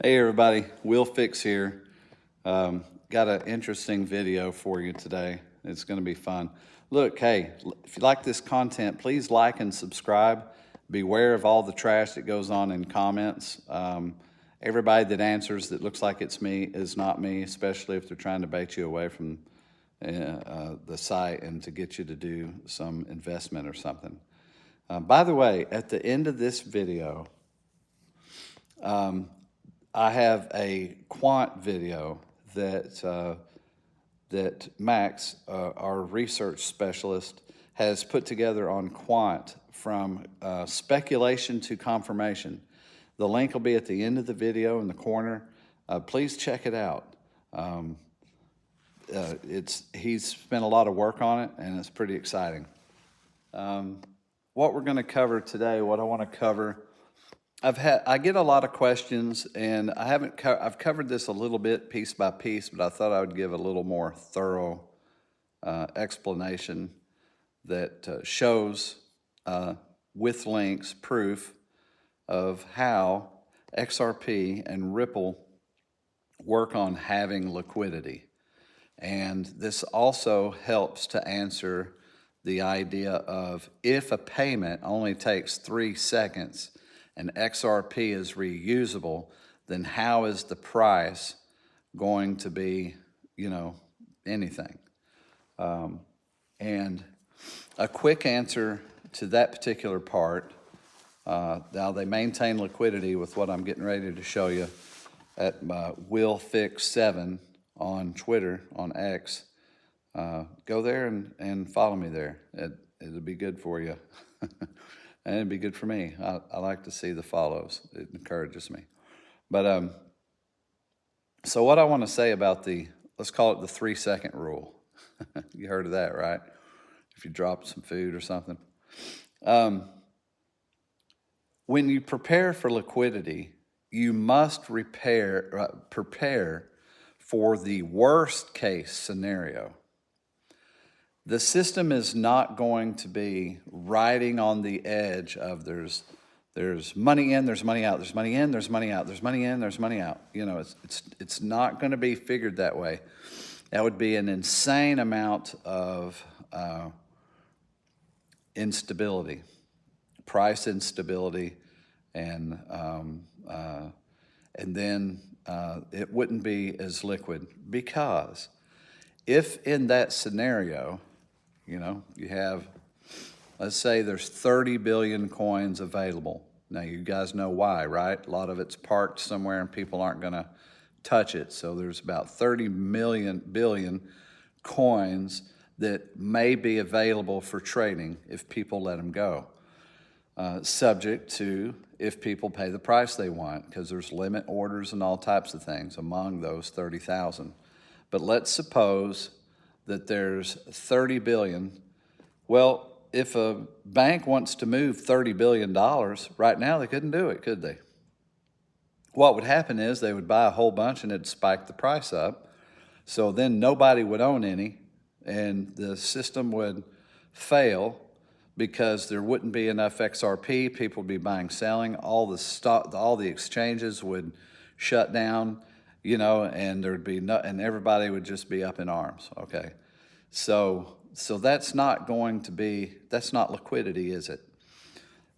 Hey everybody, Will Fix here. Got an interesting video for you today. It's going to be fun. Look, hey, if you like this content, please like and subscribe. Beware of all the trash that goes on in comments. Everybody that answers that looks like it's me is not me, especially if they're trying to bait you away from the site and to get you to do some investment or something. By the way, at the end of this video, I have a quant video that Max, our research specialist, has put together on quant from speculation to confirmation. The link will be at the end of the video in the corner. Please check it out. He's spent a lot of work on it, and it's pretty exciting. What we're going to cover today, what I want to cover, I get a lot of questions, and I've covered this a little bit piece by piece, but I thought I would give a little more thorough explanation that shows with links proof of how XRP and Ripple work on having liquidity. And this also helps to answer the idea of if a payment only takes 3 seconds and XRP is reusable, then how is the price going to be, anything? And a quick answer to that particular part, now they maintain liquidity with what I'm getting ready to show you at WILL FIX 7 on Twitter, on X. Go there and follow me there. It'll be good for you. And it'd be good for me. I like to see the follows. It encourages me. But so what I want to say about let's call it the 3-second rule. You heard of that, right? If you drop some food or something. When you prepare for liquidity, you must prepare for the worst case scenario. The system is not going to be riding on the edge of there's money in, there's money out, there's money in, there's money out, there's money in, there's money out. It's not going to be figured that way. That would be an insane amount of instability, price instability, and then it wouldn't be as liquid, because if in that scenario, you have, let's say there's 30 billion coins available. Now, you guys know why, right? A lot of it's parked somewhere and people aren't going to touch it. So there's about 30 billion coins that may be available for trading if people let them go. Subject to if people pay the price they want, because there's limit orders and all types of things among those 30,000. But let's suppose that there's 30 billion. Well, if a bank wants to move $30 billion right now, they couldn't do it, could they? What would happen is they would buy a whole bunch and it'd spike the price up. So then nobody would own any, and the system would fail because there wouldn't be enough XRP. People would be buying, selling. All the exchanges would shut down. And there'd be and everybody would just be up in arms. Okay, so that's not liquidity, is it?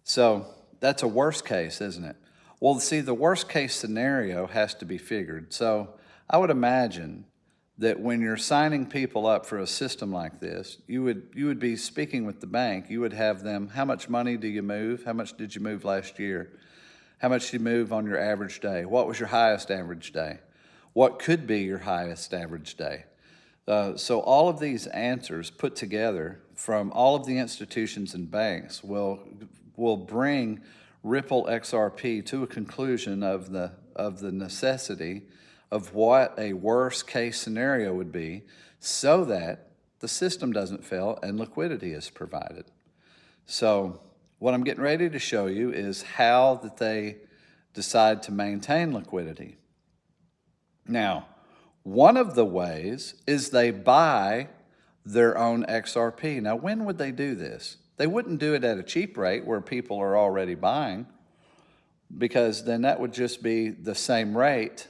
So that's a worst case, isn't it? Well, see, the worst case scenario has to be figured. So I would imagine that when you're signing people up for a system like this, you would be speaking with the bank. You would have them, how much money do you move? How much did you move last year? How much did you move on your average day? What was your highest average day? What could be your highest average day? So all of these answers put together from all of the institutions and banks will bring Ripple XRP to a conclusion of the necessity of what a worst case scenario would be, so that the system doesn't fail and liquidity is provided. So what I'm getting ready to show you is how that they decide to maintain liquidity. Now, one of the ways is they buy their own XRP. Now, when would they do this? They wouldn't do it at a cheap rate where people are already buying. because then that would just be the same rate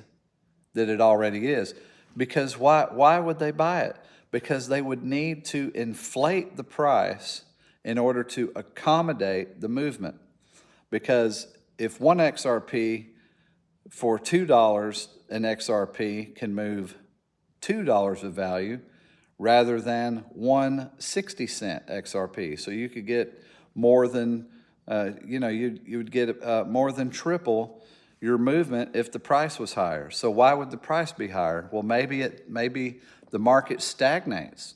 that it already is. Because why would they buy it? Because they would need to inflate the price in order to accommodate the movement. Because if one XRP for $2 an XRP can move $2 of value rather than 1/60 XRP. So you could get more than, you would get more than triple your movement if the price was higher. So why would the price be higher? Well, maybe the market stagnates.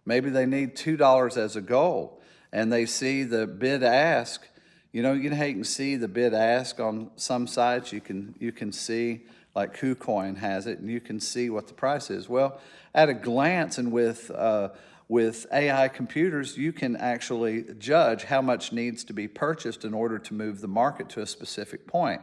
Maybe they need $2 as a goal, and they see the bid ask. You know how you can see the bid ask on some sites. You can see, like KuCoin has it, and you can see what the price is. Well, at a glance, and with AI computers, you can actually judge how much needs to be purchased in order to move the market to a specific point.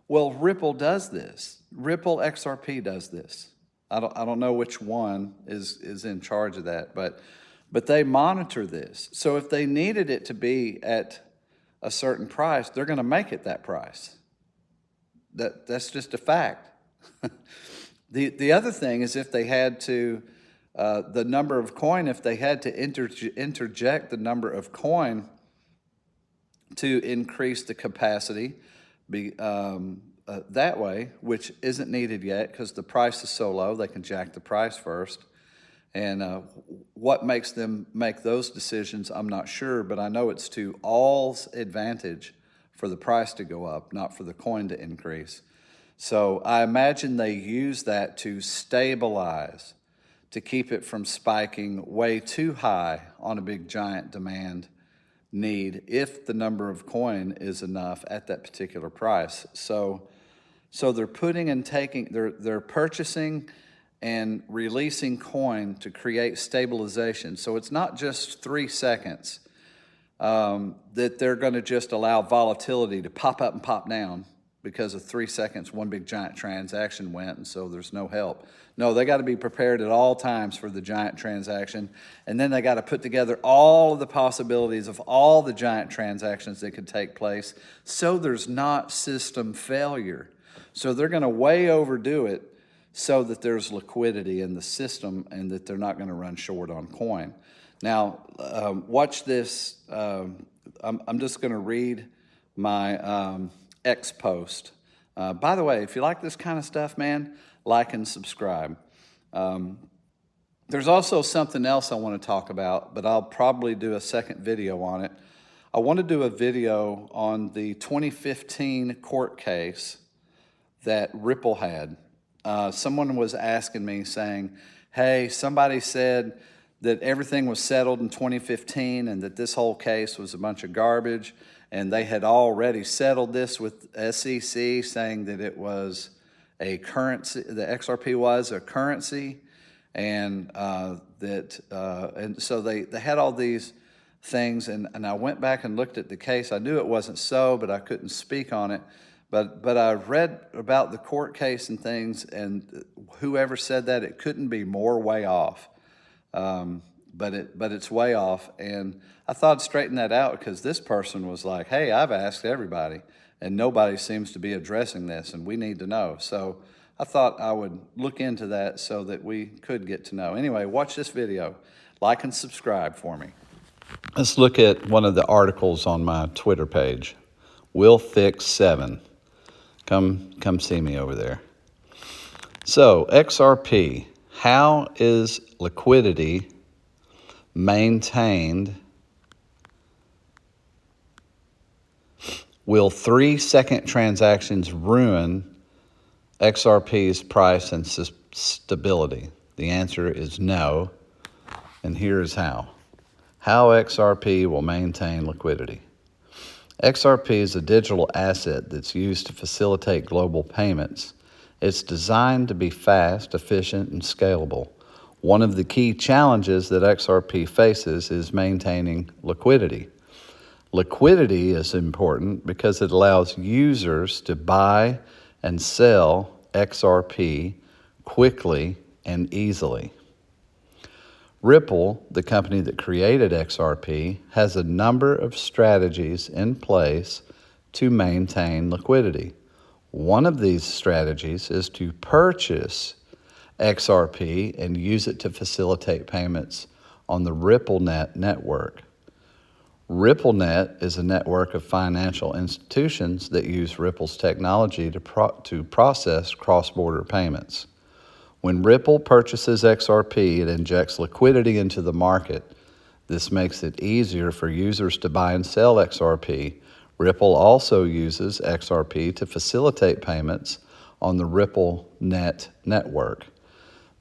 Well, Ripple does this. Ripple XRP does this. I don't know which one is in charge of that, but they monitor this. So if they needed it to be at a certain price, they're going to make it that price. That's just a fact. The other thing is, if they had to, the number of coin, if they had to interject the number of coin to increase the capacity, that way, which isn't needed yet because the price is so low, they can jack the price first. And what makes them make those decisions, I'm not sure, but I know it's to all's advantage for the price to go up, not for the coin to increase. So I imagine they use that to stabilize, to keep it from spiking way too high on a big giant demand need if the number of coin is enough at that particular price. So they're putting and taking, they're purchasing and releasing coin to create stabilization. So it's not just 3 seconds that they're going to just allow volatility to pop up and pop down because of 3 seconds one big giant transaction went, and so there's no help. No, they got to be prepared at all times for the giant transaction, and then they got to put together all of the possibilities of all the giant transactions that could take place so there's not system failure. So they're going to way overdo it so that there's liquidity in the system and that they're not going to run short on coin. Now, watch this. I'm just going to read my X post. By the way, if you like this kind of stuff, man, like and subscribe. There's also something else I want to talk about, but I'll probably do a second video on it. I want to do a video on the 2015 court case that Ripple had. Someone was asking me saying, hey, somebody said that everything was settled in 2015 and that this whole case was a bunch of garbage, and they had already settled this with SEC, saying that it was a currency, the XRP was a currency, and and so they had all these things, and I went back and looked at the case. I knew it wasn't so, but I couldn't speak on it. But I read about the court case and things, and whoever said that, it couldn't be more way off. But it's way off, and I thought I'd straighten that out because this person was like, hey, I've asked everybody, and nobody seems to be addressing this, and we need to know. So I thought I would look into that so that we could get to know. Anyway, watch this video. Like and subscribe for me. Let's look at one of the articles on my Twitter page. Will Fix 7. Come see me over there. So, XRP, how is liquidity maintained? Will 3-second transactions ruin XRP's price and stability? The answer is no, and here's how. How XRP will maintain liquidity. XRP is a digital asset that's used to facilitate global payments. It's designed to be fast, efficient, and scalable. One of the key challenges that XRP faces is maintaining liquidity. Liquidity is important because it allows users to buy and sell XRP quickly and easily. Ripple, the company that created XRP, has a number of strategies in place to maintain liquidity. One of these strategies is to purchase XRP and use it to facilitate payments on the RippleNet network. RippleNet is a network of financial institutions that use Ripple's technology to process cross-border payments. When Ripple purchases XRP, it injects liquidity into the market. This makes it easier for users to buy and sell XRP. Ripple also uses XRP to facilitate payments on the RippleNet network.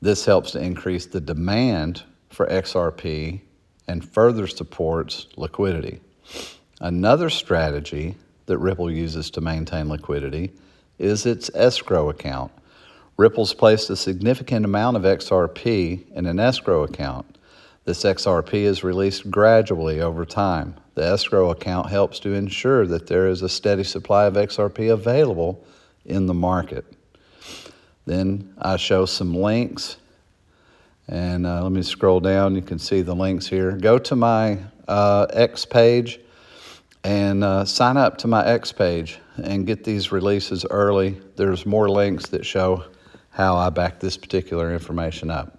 This helps to increase the demand for XRP and further supports liquidity. Another strategy that Ripple uses to maintain liquidity is its escrow account. Ripple's placed a significant amount of XRP in an escrow account. This XRP is released gradually over time. The escrow account helps to ensure that there is a steady supply of XRP available in the market. Then I show some links, and let me scroll down. You can see the links here. Go to my X page and sign up to my X page and get these releases early. There's more links that show how I back this particular information up.